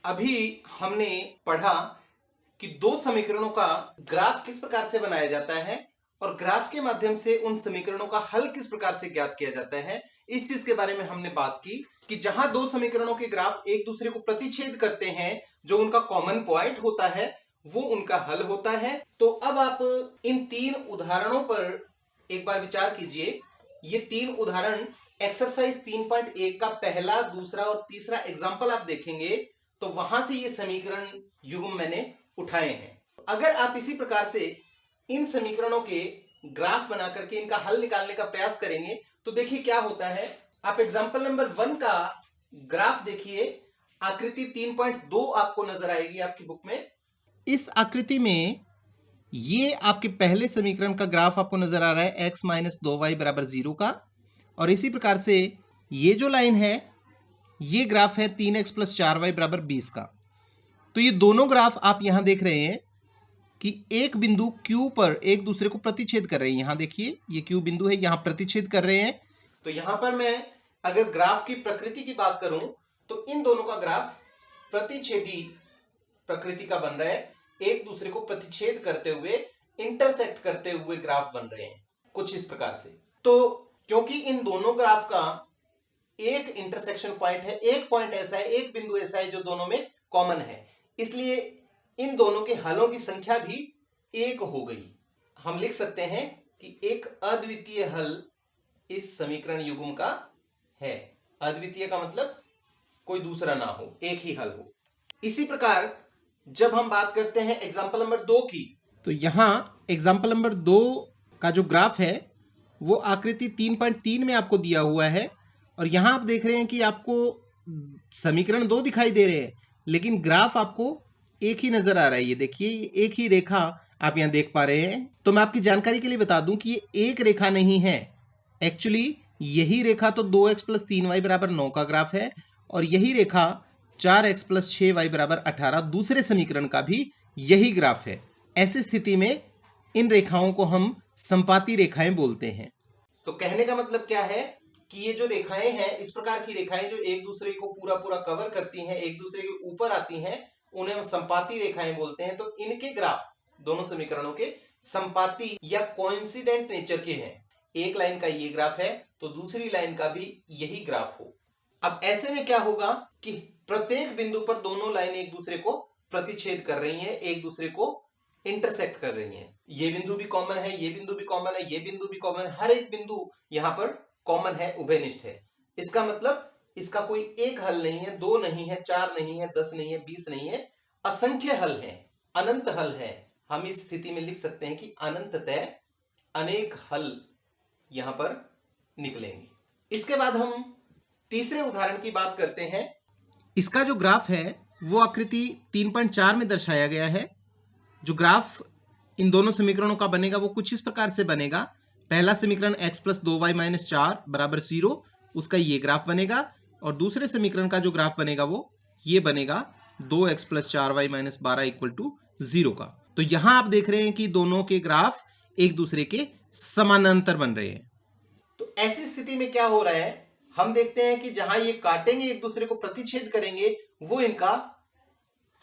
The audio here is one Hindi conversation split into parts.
अभी हमने पढ़ा कि दो समीकरणों का ग्राफ किस प्रकार से बनाया जाता है और ग्राफ के माध्यम से उन समीकरणों का हल किस प्रकार से ज्ञात किया जाता है। इस चीज के बारे में हमने बात की कि जहां दो समीकरणों के ग्राफ एक दूसरे को प्रतिच्छेद करते हैं, जो उनका कॉमन पॉइंट होता है वो उनका हल होता है। तो अब आप इन तीन उदाहरणों पर एक बार विचार कीजिए। ये तीन उदाहरण एक्सरसाइज 3.1 का पहला, दूसरा और तीसरा एग्जाम्पल आप देखेंगे तो वहां से ये समीकरण युग्म मैंने उठाए हैं। अगर आप इसी प्रकार से इन समीकरणों के ग्राफ बना करके इनका हल निकालने का प्रयास करेंगे तो देखिए क्या होता है। आप एग्जाम्पल नंबर 1 का ग्राफ देखिए। आकृति 3.2 आपको नजर आएगी आपकी बुक में। इस आकृति में ये आपके पहले समीकरण का ग्राफ आपको नजर आ रहा है x माइनस 2y बराबर 0 का, और इसी प्रकार से ये जो लाइन है ये ग्राफ है 3x प्लस 4y बराबर 20 का। तो ये दोनों ग्राफ आप यहां देख रहे हैं कि एक बिंदु Q पर एक दूसरे को प्रतिच्छेद कर रहे हैं। यहां देखिए ये Q बिंदु है, यहां प्रतिच्छेद कर रहे हैं। तो यहां पर मैं अगर ग्राफ की प्रकृति की बात करूं तो इन दोनों का ग्राफ प्रतिच्छेदी प्रकृति का बन रहा है, एक दूसरे को प्रतिच्छेद करते हुए, इंटरसेक्ट करते हुए ग्राफ बन रहे हैं कुछ इस प्रकार से। तो क्योंकि इन दोनों ग्राफ का एक इंटरसेक्शन पॉइंट है, एक पॉइंट ऐसा है, एक बिंदु ऐसा है जो दोनों में कॉमन है, इसलिए इन दोनों के हलों की संख्या भी एक हो गई। हम लिख सकते हैं कि एक अद्वितीय हल इस समीकरण युग्म का है। अद्वितीय का मतलब कोई दूसरा ना हो, एक ही हल हो। इसी प्रकार जब हम बात करते हैं एग्जाम्पल नंबर 2 की, तो यहां एग्जाम्पल नंबर 2 का जो ग्राफ है वो आकृति 3.3 में आपको दिया हुआ है, और यहां आप देख रहे हैं कि आपको समीकरण 2 दिखाई दे रहे हैं लेकिन ग्राफ आपको एक ही नजर आ रहा है। ये देखिए एक ही रेखा आप यहां देख पा रहे हैं। तो मैं आपकी जानकारी के लिए बता दूं कि ये एक रेखा नहीं है, एक्चुअली यही रेखा तो 2x प्लस 3y बराबर 9 का ग्राफ है, और यही रेखा 4x प्लस 6y बराबर 18 दूसरे समीकरण का भी यही ग्राफ है। ऐसी स्थिति में इन रेखाओं को हम संपाती रेखाएं बोलते हैं। तो कहने का मतलब क्या है कि ये जो रेखाएं हैं, इस प्रकार की रेखाएं जो एक दूसरे को पूरा पूरा कवर करती हैं, एक दूसरे के ऊपर आती हैं, उन्हें हम संपाती रेखाएं बोलते हैं। तो इनके ग्राफ दोनों समीकरणों के संपाती या कोइंसिडेंट नेचर के हैं। एक लाइन का ये ग्राफ है तो दूसरी लाइन का भी यही ग्राफ हो। अब ऐसे में क्या होगा कि प्रत्येक बिंदु पर दोनों लाइन एक दूसरे को प्रतिच्छेद कर रही हैं, एक दूसरे को इंटरसेक्ट कर रही हैं। ये बिंदु भी कॉमन है, ये बिंदु भी कॉमन है, ये बिंदु भी कॉमन है, हर एक बिंदु यहां पर कॉमन है, उभयनिष्ठ है। इसका मतलब इसका कोई एक हल नहीं है, 2 नहीं है, 4 नहीं है, 10 नहीं है, 20 नहीं है, असंख्य हल है, अनंत हल है। हम इस स्थिति में लिख सकते हैं कि अनंततः अनेक हल यहां पर निकलेंगे। इसके बाद हम तीसरे उदाहरण की बात करते हैं। इसका जो ग्राफ है वो आकृति 3.4 में दर्शाया गया है। जो ग्राफ इन दोनों समीकरणों का बनेगा वो कुछ इस प्रकार से बनेगा। पहला समीकरण x प्लस 2y माइनस 4 बराबर 0, उसका ये ग्राफ बनेगा, और दूसरे समीकरण का जो ग्राफ बनेगा वो ये बनेगा 2x plus 4y minus 12 equal to 0 का। तो यहां आप देख रहे हैं कि दोनों के ग्राफ एक दूसरे के समानांतर बन रहे हैं। तो ऐसी स्थिति में क्या हो रहा है, हम देखते हैं कि जहां ये काटेंगे, एक दूसरे को प्रतिच्छेद करेंगे, वो इनका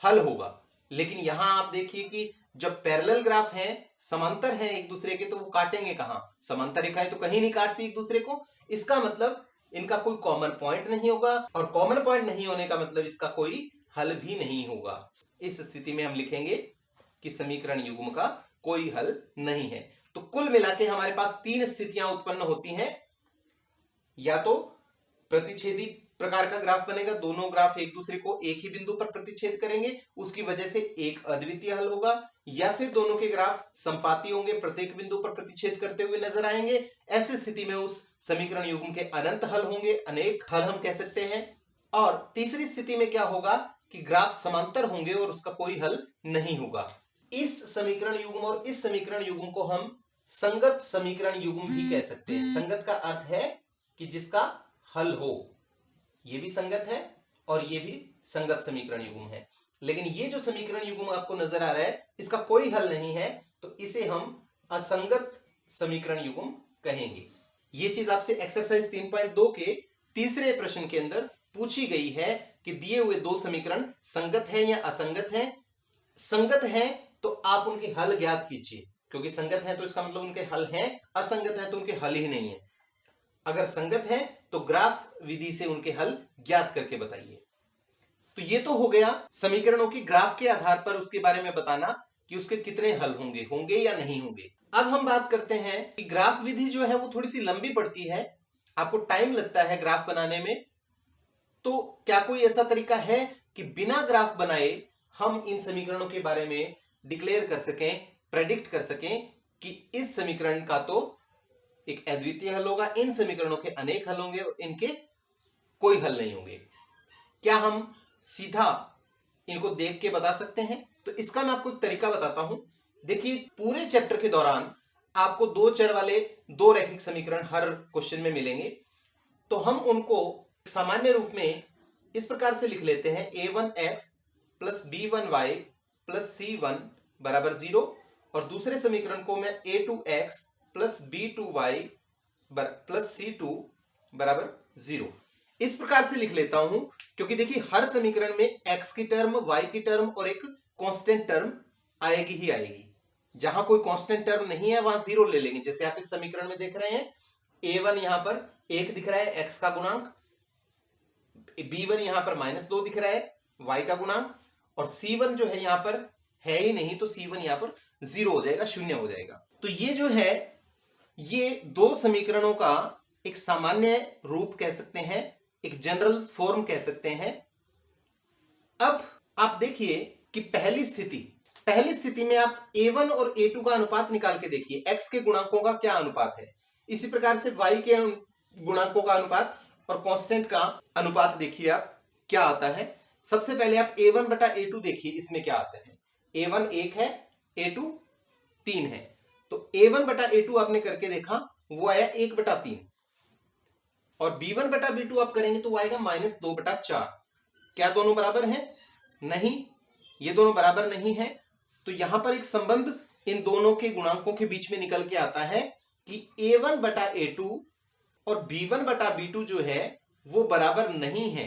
हल होगा। लेकिन यहां आप देखिए कि जब पैरेलल ग्राफ हैं, समांतर हैं एक दूसरे के, तो वो काटेंगे कहां? समांतर रेखाएं तो कहीं नहीं काटती एक दूसरे को। इसका मतलब इनका कोई कॉमन पॉइंट नहीं होगा, और कॉमन पॉइंट नहीं होने का मतलब इसका कोई हल भी नहीं होगा। इस स्थिति में हम लिखेंगे कि समीकरण युग्म का कोई हल नहीं है। तो कुल मिला के हमारे पास 3 स्थितियां उत्पन्न होती हैं। या तो प्रतिच्छेदी प्रकार का ग्राफ बनेगा, दोनों ग्राफ एक दूसरे को एक ही बिंदु पर प्रतिच्छेद करेंगे, उसकी वजह से एक अद्वितीय हल होगा, या फिर दोनों के ग्राफ संपाती होंगे, प्रत्येक बिंदु पर प्रतिच्छेद करते हुए नजर आएंगे। ऐसी स्थिति में उस समीकरण युग्म के अनंत हल होंगे, अनेक हल हम कह सकते हैं। और तीसरी स्थिति में क्या होगा कि ग्राफ समांतर होंगे और उसका कोई हल नहीं होगा। इस समीकरण युग्म और इस समीकरण युग्म को हम संगत समीकरण युग्म भी कह सकते हैं। संगत का अर्थ है कि जिसका हल हो। ये भी संगत है और ये भी संगत समीकरण युग्म है। लेकिन ये जो समीकरण युग्म आपको नजर आ रहा है, इसका कोई हल नहीं है, तो इसे हम असंगत समीकरण युग्म कहेंगे। ये चीज आपसे एक्सरसाइज 3.2 के तीसरे प्रश्न के अंदर पूछी गई है कि दिए हुए दो समीकरण संगत हैं या असंगत हैं। संगत हैं तो आप उनके हल ज्ञात कीजिए, क्योंकि संगत हैं तो इसका मतलब उनके हल हैं, असंगत हैं तो उनके हल ही नहीं है। अगर संगत हैं तो ग्राफ विधि से उनके हल ज्ञात करके बताइए। तो ये तो हो गया समीकरणों की ग्राफ के आधार पर उसके बारे में बताना कि उसके कितने हल होंगे, होंगे या नहीं होंगे। अब हम बात करते हैं कि ग्राफ विधि जो है वो थोड़ी सी लंबी पड़ती है, आपको टाइम लगता है ग्राफ बनाने में। तो क्या कोई ऐसा तरीका है कि बिना ग्राफ बनाए हम इन समीकरणों के बारे में डिक्लेयर कर सकें, प्रेडिक्ट कर सकें कि इस समीकरण का तो एक अद्वितीय हल होगा, इन समीकरणों के अनेक हल होंगे और इनके कोई हल नहीं होंगे? क्या हम सीधा इनको देख के बता सकते हैं? तो इसका मैं आपको एक तरीका बताता हूं। देखिए, पूरे चैप्टर के दौरान आपको दो चर वाले दो रैखिक समीकरण हर क्वेश्चन में मिलेंगे। तो हम उनको सामान्य रूप में इस प्रकार से लिख लेते हैं, a1x plus b1y plus c1 बराबर 0, और दूसरे समीकरण को मैं a2x plus b2y plus c2 बराबर 0 इस प्रकार से लिख लेता हूं, क्योंकि देखिए हर समीकरण में x की टर्म, y की टर्म और एक कांस्टेंट टर्म आएगी ही आएगी। जहां कोई कांस्टेंट टर्म नहीं है वहां 0 ले लेंगे। जैसे आप इस समीकरण में देख रहे हैं, a1 यहां पर 1 दिख रहा है, x का गुणांक, b1 यहां पर -2 दिख रहा है, y का गुणांक, और c1 जो है यहां पर है ही नहीं, तो c1 यहां पर 0 हो जाएगा, शून्य हो जाएगा। तो ये जो है ये दो समीकरणों का एक सामान्य रूप कह सकते हैं, एक जनरल फॉर्म कह सकते हैं। अब आप देखिए कि पहली स्थिति में आप a1 और a2 का अनुपात निकाल के देखिए, x के गुणांकों का क्या अनुपात है। इसी प्रकार से y के गुणांकों का अनुपात और कांस्टेंट का अनुपात देखिए आप क्या आता है। सबसे पहले आप a1 बटा a2 देखिए, इसमें क्या आता है। a1 1 है, a2 3 है। तो a1 बटा a2 आपने करके देखा, वो आया 1 बटा 3, और b1 बटा b2 आप करेंगे तो आएगा -2 बटा 4। क्या दोनों बराबर हैं? नहीं, ये दोनों बराबर नहीं है। तो यहां पर एक संबंध इन दोनों के गुणांकों के बीच में निकल के आता है कि a1 बटा a2 और b1 बटा b2 जो है वो बराबर नहीं है।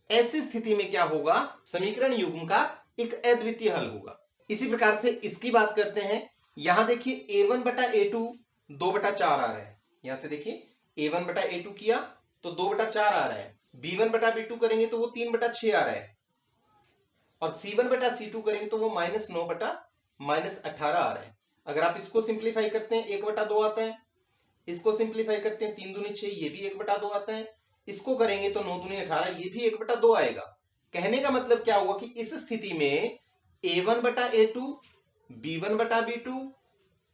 ऐसी स्थिति में क्या होगा? समीकरण युग्म का एक अद्वितीय हल होगा। इसी प्रकार से इसकी बात करते हैं। यहां देखिए a1 बटा a2 2 बटा 4 आ रहा है। यहां से देखिए a1 बटा a2 किया तो 2 बटा 4 आ रहा है, b1 बटा b2 करेंगे तो वो 3 बटा 6 आ रहा है, और c1 बटा c2 करेंगे तो वो -9 बटा -18 आ रहा है। अगर आप इसको सिंप्लीफाई करते हैं 1 बटा 2 आता है, इसको सिंप्लीफाई करते हैं 3 दूनी 6, ये भी 1 बटा 2 आता है, इसको करेंगे तो 9 दूनी 18, ये भी 1 बटा 2 आएगा। कहने का मतलब क्या हुआ कि इस स्थिति में a1 बटा a2, b1 बटा b2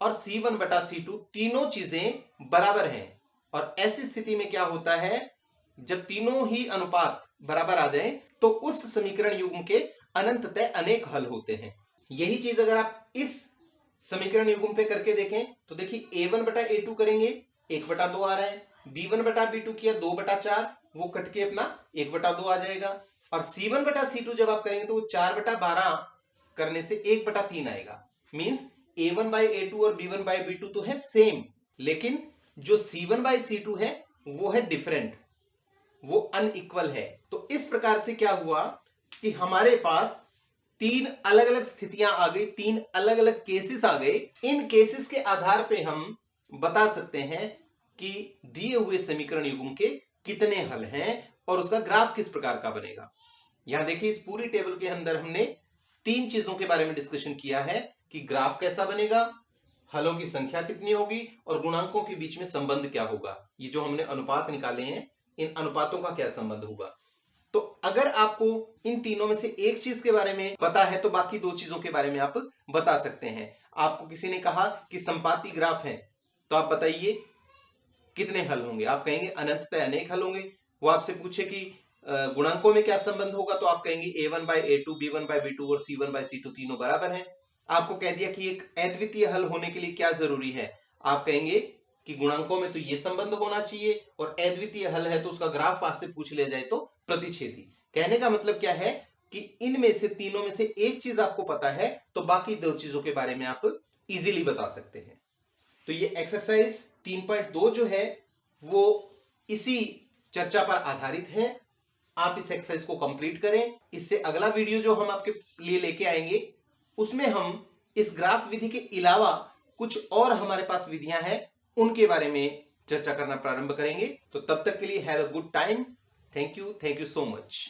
और c1 बटा c2 तीनों चीजें बराबर हैं। और ऐसी स्थिति में क्या होता है, जब तीनों ही अनुपात बराबर आ जाएं तो उस समीकरण युग्म के अनंततः अनेक हल होते हैं। यही चीज अगर आप इस समीकरण युग्म पे करके देखें तो देखिए a1 बटा a2 करेंगे 1 बटा 2 आ रहा है, b1 बटा b2 किया 2 बटा 4, वो कट के अपना 1 बटा 2 आ जाएगा, और c1 बटा c2 जब आप करेंगे तो वो 4 बटा 12 करने से 1 बटा 3 आएगा। मीन्स a1 बाई a2 और b1 बाई b2 तो है सेम, लेकिन जो c1 बाई c2 है वो है डिफरेंट, वो अनइक्वल है। तो इस प्रकार से क्या हुआ कि हमारे पास तीन अलग अलग स्थितियां आ गई, तीन अलग अलग केसेस आ गए। इन केसेस के आधार पे हम बता सकते हैं कि दिए हुए समीकरण युग्म के कितने हल हैं और उसका ग्राफ किस प्रकार का बनेगा। यहां देखिए इस पूरी टेबल के अंदर हमने तीन चीजों के बारे में डिस्कशन किया है कि ग्राफ कैसा बनेगा, हलों की संख्या कितनी होगी और गुणांकों के बीच में संबंध क्या होगा। ये जो हमने अनुपात निकाले हैं, इन अनुपातों का क्या संबंध होगा। तो अगर आपको इन तीनों में से एक चीज के बारे में पता है तो बाकी दो चीजों के बारे में आप बता सकते हैं। आपको किसी ने कहा कि संपाती ग्राफ है तो आप बताइए कितने हल होंगे, आप कहेंगे अनंततः अनेक हल होंगे। वो आपसे पूछे कि गुणांकों में क्या संबंध होगा तो आप कहेंगे a1 by a2, b1 by b2 और c1 बाई c2 तीनों बराबर हैं। आपको कह दिया कि एक अद्वितीय हल होने के लिए क्या जरूरी है, आप कहेंगे कि गुणांकों में तो ये संबंध होना चाहिए, और अद्वितीय हल है तो उसका ग्राफ आपसे पूछ लिया जाए तो प्रतिच्छेदी। कहने का मतलब क्या है कि इनमें से तीनों में से एक चीज आपको पता है तो बाकी दो चीजों के बारे में आप इजीली बता सकते हैं। तो ये एक्सरसाइज 3.2 जो है वो इसी चर्चा पर आधारित है। आप इस एक्सरसाइज को कंप्लीट करें। इससे अगला वीडियो जो हम आपके लिए लेके आएंगे उसमें हम इस ग्राफ विधि के अलावा कुछ और हमारे पास विधियां हैं उनके बारे में चर्चा करना प्रारंभ करेंगे। तो तब तक के लिए have a good time. Thank you so much.